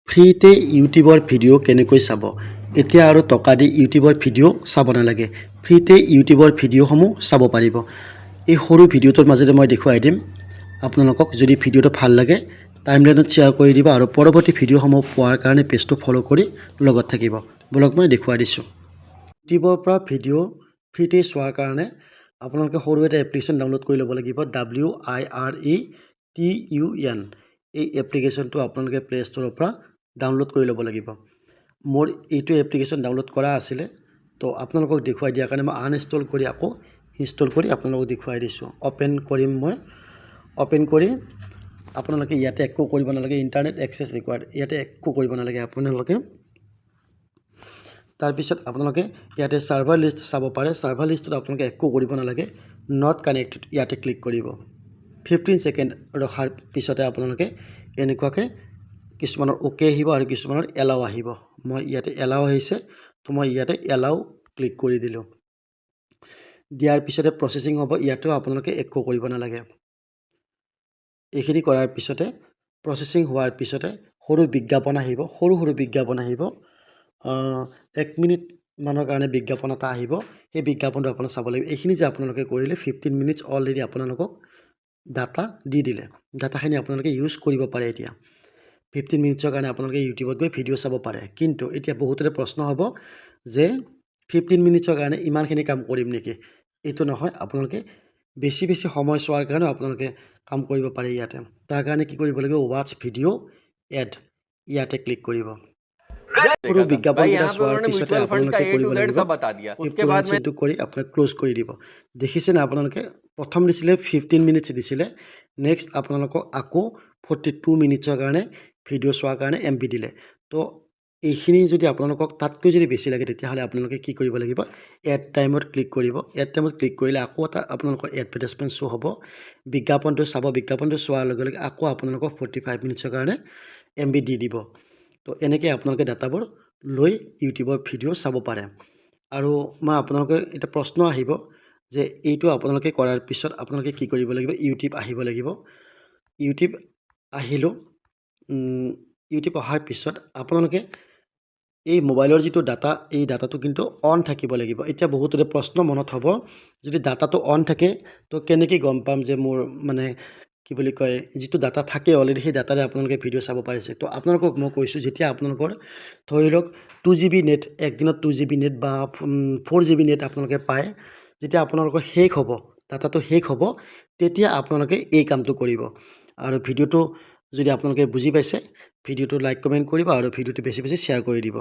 ফ্ৰীতে ইউটিউবৰ ভিডিঅ' কেনেকৈ চাব? এতিয়া আৰু টকা দি ইউটিউবৰ ভিডিঅ' চাব নালাগে। ফ্ৰীতে ইউটিউবৰ ভিডিঅ'সমূহ চাব পাৰিব। এই সৰু ভিডিঅ'টোৰ মাজেৰে মই দেখুৱাই দিম আপোনালোকক। যদি ভিডিঅ'টো ভাল লাগে টাইমলাইনত শ্বেয়াৰ কৰি দিব আৰু পৰৱৰ্তী ভিডিঅ'সমূহ পোৱাৰ কাৰণে পেজটো ফ'ল' কৰি লগত থাকিব। বলক মই দেখুৱাই দিছোঁ। ইউটিউবৰ পৰা ভিডিঅ' ফ্ৰীতে চোৱাৰ কাৰণে আপোনালোকে সৰু এটা এপ্লিকেশ্যন ডাউনলোড কৰি ল'ব লাগিব। WIRETUN এই এপ্লিকেশ্যনটো আপোনালোকে প্লে ষ্ট'ৰৰ পৰা ডাউনলোড কৰি ল'ব লাগিব। মোৰ এইটো এপ্লিকেশ্যন ডাউনলোড কৰা আছিলে, তো আপোনালোকক দেখুৱাই দিয়াৰ কাৰণে মই আনইনষ্টল কৰি আকৌ ইনষ্টল কৰি আপোনালোকক দেখুৱাই দিছোঁ। অ'পেন কৰিম মই। অ'পেন কৰি আপোনালোকে ইয়াতে একো কৰিব নালাগে, ইণ্টাৰনেট এক্সেছ ৰিকুৱাৰ্ড, ইয়াতে একো কৰিব নালাগে আপোনালোকে। তাৰপিছত আপোনালোকে ইয়াতে ছাৰ্ভাৰ লিষ্ট চাব পাৰে। ছাৰ্ভাৰ লিষ্টত আপোনালোকে একো কৰিব নালাগে, নট কানেক্টেড ইয়াতে ক্লিক কৰিব। 15 ছেকেণ্ড ৰখাৰ পিছতে আপোনালোকে এনেকুৱাকৈ কিছুমানৰ অ'কে আহিব আৰু কিছুমানৰ এলাও আহিব। মই ইয়াতে এলাও আহিছে, তো মই ইয়াতে এলাও ক্লিক কৰি দিলোঁ। দিয়াৰ পিছতে প্ৰচেছিং হ'ব। ইয়াতেও আপোনালোকে একো কৰিব নালাগে। এইখিনি কৰাৰ পিছতে প্ৰচেছিং হোৱাৰ পিছতে সৰু বিজ্ঞাপন আহিব, সৰু বিজ্ঞাপন আহিব। 1 মিনিট মানৰ কাৰণে বিজ্ঞাপন এটা আহিব। সেই বিজ্ঞাপনটো আপোনালোকে চাব লাগিব। এইখিনি যে আপোনালোকে কৰিলে 15 মিনিটছ অলৰেডি আপোনালোকক ডাটা দি দিলে। ডাটাখিনি আপোনালোকে ইউজ কৰিব পাৰে এতিয়া। 15 মিনিটছৰ কাৰণে আপোনালোকে ইউটিউবত গৈ ভিডিঅ' চাব পাৰে। কিন্তু এতিয়া বহুতৰে প্ৰশ্ন হ'ব যে 15 মিনিটছৰ কাৰণে ইমানখিনি কাম কৰিম নেকি? এইটো নহয়, আপোনালোকে বেছি সময় চোৱাৰ কাৰণেও আপোনালোকে কাম কৰিব পাৰে ইয়াতে। তাৰ কাৰণে কি কৰিব লাগিব? ৱাটচ ভিডিঅ' এড ইয়াতে ক্লিক কৰিব। সৰু বিজ্ঞাপনকেইটা চোৱাৰ পিছতে আপোনালোকে কৰিব লাগিব এই পুৰাণ চিনটো কৰি আপোনালোকে ক্ল'জ কৰি দিব। দেখিছেনে আপোনালোকে? প্ৰথম দিছিলে 15 মিনিটছ দিছিলে, নেক্সট আপোনালোকক আকৌ 42 মিনিটছৰ কাৰণে ভিডিঅ' চোৱাৰ কাৰণে MB দিলে। তো এইখিনি যদি আপোনালোকক তাতকৈ যদি বেছি লাগে তেতিয়াহ'লে আপোনালোকে কি কৰিব লাগিব? এড টাইমত ক্লিক কৰিব। এড টাইমত ক্লিক কৰিলে আকৌ এটা আপোনালোকৰ এডভাৰটাইজমেণ্ট শ্ব' হ'ব। বিজ্ঞাপনটো চাব। বিজ্ঞাপনটো চোৱাৰ লগে লগে আকৌ আপোনালোকক 45 মিনিটছৰ কাৰণে MB দি দিব। তো এনেকৈ আপোনালোকে ডাটাবোৰ লৈ ইউটিউবৰ ভিডিঅ' চাব পাৰে। আৰু মই আপোনালোকে এটা প্ৰশ্ন আহিব যে এইটো আপোনালোকে কৰাৰ পিছত আপোনালোকে কি কৰিব লাগিব? ইউটিউব আহিব লাগিব। ইউটিউব আহিলোঁ। ইউটিউব অহাৰ পিছত আপোনালোকে এই মোবাইলৰ যিটো ডাটা, এই ডাটাটো কিন্তু অন থাকিব লাগিব। এতিয়া বহুতৰে প্ৰশ্ন মনত হ'ব, যদি ডাটাটো অন থাকে তো কেনেকৈ গম পাম যে মোৰ মানে কি বুলি কয়, যিটো ডাটা থাকে অলৰেডি সেই ডাটাৰে আপোনালোকে ভিডিঅ' চাব পাৰিছে। তো আপোনালোকক মই কৈছোঁ, যেতিয়া আপোনালোকৰ ধৰি লওক 2 GB নেট, একদিনত 2 GB নেট বা 4 GB নেট আপোনালোকে পায়, যেতিয়া আপোনালোকৰ শেষ হ'ব, ডাটাটো শেষ হ'ব, তেতিয়া আপোনালোকে এই কামটো কৰিব। আৰু ভিডিঅ'টো যদি আপোনালোকে বুজি পাইছে, ভিডিঅ'টো লাইক কমেণ্ট কৰিব আৰু ভিডিঅ'টো বেছি শ্বেয়াৰ কৰি দিব।